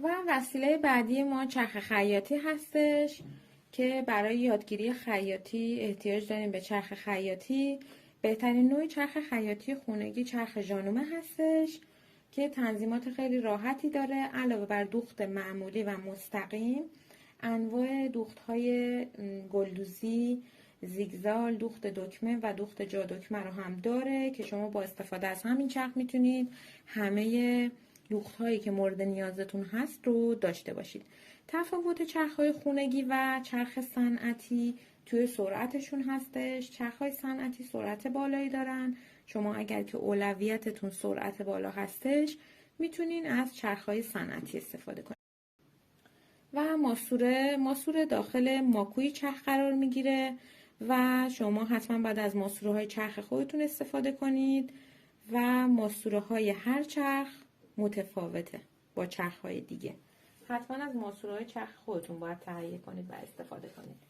و وسیله بعدی ما چرخ خیاطی هستش که برای یادگیری خیاطی احتیاج داریم به چرخ خیاطی. بهترین نوع چرخ خیاطی خونگی چرخ ژانومه هستش که تنظیمات خیلی راحتی داره. علاوه بر دوخت معمولی و مستقیم، انواع دوخت‌های گلدوزی، زیگزال، دوخت دکمه و دوخت جا دکمه رو هم داره که شما با استفاده از همین چرخ میتونید همه دوخت‌هایی که مورد نیازتون هست رو داشته باشید. تفاوت چرخ‌های خونگی و چرخ صنعتی توی سرعتشون هستش. چرخ‌های صنعتی سرعت بالایی دارن. شما اگر که اولویتتون سرعت بالا هستش میتونین از چرخ‌های صنعتی استفاده کنید. و ماسوره داخل ماکوی چرخ قرار میگیره و شما حتما باید از ماسوره های چرخ خودتون استفاده کنید و ماسوره های هر چرخ متفاوته با چرخ های دیگه. حتما از ماسوره های چرخ خودتون باید تهیه کنید و استفاده کنید.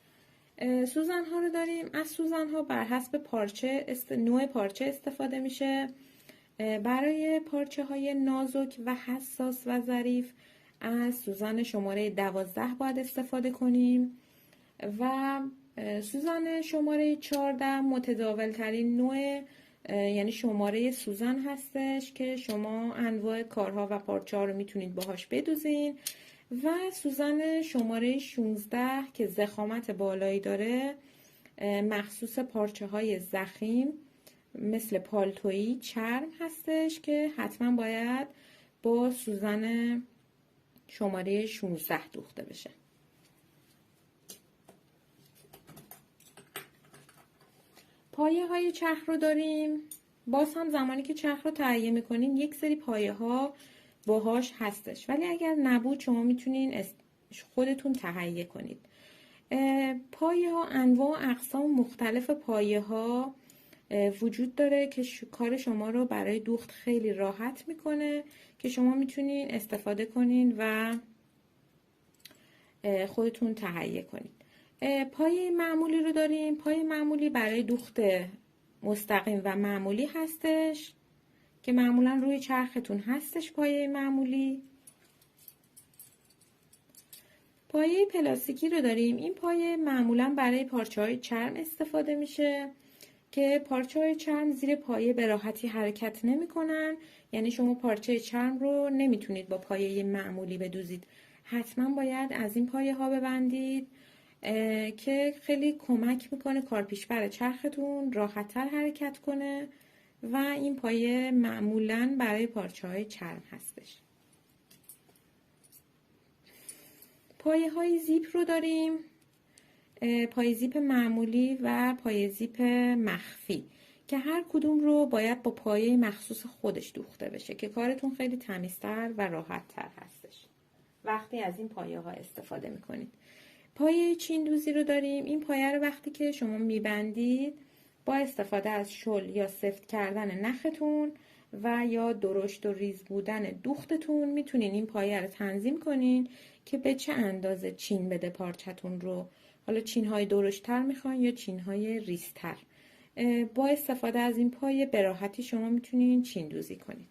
سوزن ها رو داریم. از سوزن ها بر حسب نوع پارچه استفاده میشه. برای پارچه های نازک و حساس و ظریف از سوزن شماره 12 باید استفاده کنیم و سوزن شماره 14 متداول ترین نوع یعنی شماره سوزن هستش که شما انواع کارها و پارچه ها رو میتونید باهاش بدوزین. و سوزن شماره 16 که ضخامت بالایی داره مخصوص پارچه های ضخیم مثل پالتویی چرم هستش که حتما باید با سوزن شماره 16 دوخته بشه. پایه های چرخ رو داریم. باز هم زمانی که چرخ رو تهیه میکنین یک سری پایه ها باهاش هستش، ولی اگر نبود شما میتونین خودتون تهیه کنید. پایه ها انواع و اقسام مختلف پایه ها وجود داره که کار شما رو برای دوخت خیلی راحت میکنه که شما میتونین استفاده کنین و خودتون تهیه کنید. پایه معمولی رو داریم. پایه معمولی برای دوخت مستقیم و معمولی هستش که معمولا روی چرختون هستش. پایه معمولی. پایه پلاستیکی رو داریم. این پایه معمولا برای پارچه های چرم استفاده میشه که پارچه های چرم زیر پایه به راحتی حرکت نمی کنن. یعنی شما پارچه چرم رو نمیتونید با پایه معمولی بدوزید. حتما باید از این پایه ها ببندید که خیلی کمک میکنه کارپیشبر چرختون راحت‌تر حرکت کنه و این پایه معمولاً برای پارچه های چرم هستش. پایه های زیپ رو داریم. پایه زیپ معمولی و پایه زیپ مخفی که هر کدوم رو باید با پایه مخصوص خودش دوخته بشه که کارتون خیلی تمیزتر و راحت‌تر هستش وقتی از این پایه ها استفاده میکنید. پایه چین دوزی رو داریم. این پایه رو وقتی که شما میبندید با استفاده از شل یا سفت کردن نختون و یا درشت و ریز بودن دوختتون میتونین این پایه رو تنظیم کنین که به چه اندازه چین بده پارچتون رو. حالا چین های درشت‌تر میخواین یا چین های ریزتر. با استفاده از این پایه به راحتی شما میتونین چین دوزی کنید.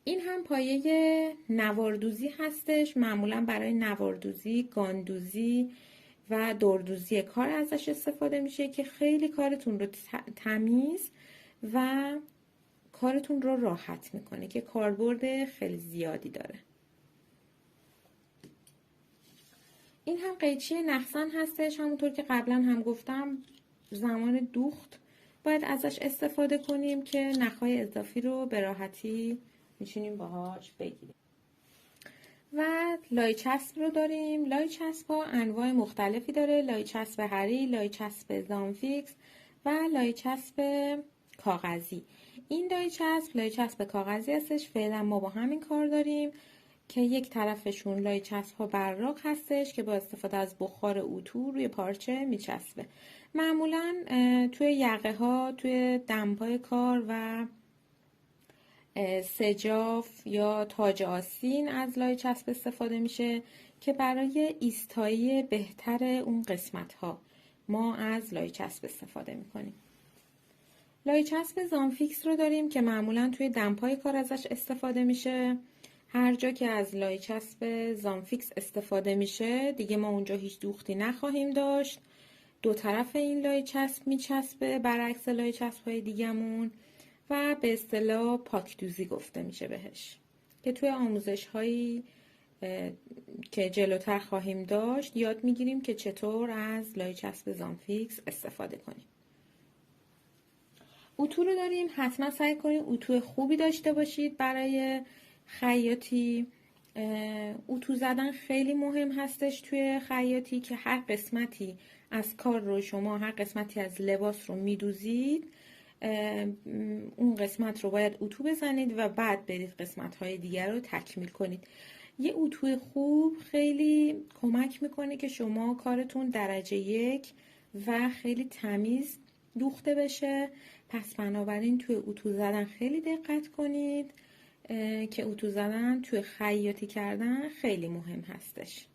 این هم پایه نواردوزی هستش. معمولا برای نواردوزی، گاندوزی و دردوزی کار ازش استفاده میشه که خیلی کارتون رو تمیز و کارتون رو راحت میکنه که کاربرد خیلی زیادی داره. این هم قیچی نخزن هستش. همونطور که قبلا هم گفتم زمان دوخت باید ازش استفاده کنیم که نخهای اضافی رو به راحتی میتونیم باهاش بگیریم. و لای چسب رو داریم. لای چسب ها انواع مختلفی داره. لای چسب هری، لای چسب زانفیکس و لای چسب کاغذی. این لای چسب کاغذی هستش. فعلا ما با همین کار داریم که یک طرفشون لای چسب ها براق هستش که با استفاده از بخار اتو روی پارچه میچسبه. معمولا توی یقه ها، توی دمپای کار و سجاف یا تاج آستین از لای چسب استفاده میشه که برای ایستایی بهتر اون قسمت ها ما از لای چسب استفاده میکنیم. لای چسب زانفیکس رو داریم که معمولا توی دمپای کار ازش استفاده میشه. هر جا که از لای چسب زامفیکس استفاده میشه دیگه ما اونجا هیچ دوختی نخواهیم داشت. دو طرف این لای چسب میچسبه برعکس لای چسب های دیگمون و به اصطلاح پاکدوزی گفته میشه بهش، که توی آموزش هایی که جلوتر خواهیم داشت یاد میگیریم که چطور از لای چسب زامفیکس استفاده کنیم. اتو رو داریم، حتما سعی کنید اتو خوبی داشته باشید برای خیاطی. اتو زدن خیلی مهم هستش توی خیاطی، که هر قسمتی از کار رو شما، هر قسمتی از لباس رو میدوزید اون قسمت رو باید اتو بزنید و بعد برید قسمت های دیگر رو تکمیل کنید. یه اتو خوب خیلی کمک میکنه که شما کارتون درجه 1 و خیلی تمیز دوخته بشه. پس بنابراین توی اتو زدن خیلی دقت کنید که اتو زدن توی خیاطی کردن خیلی مهم هستش.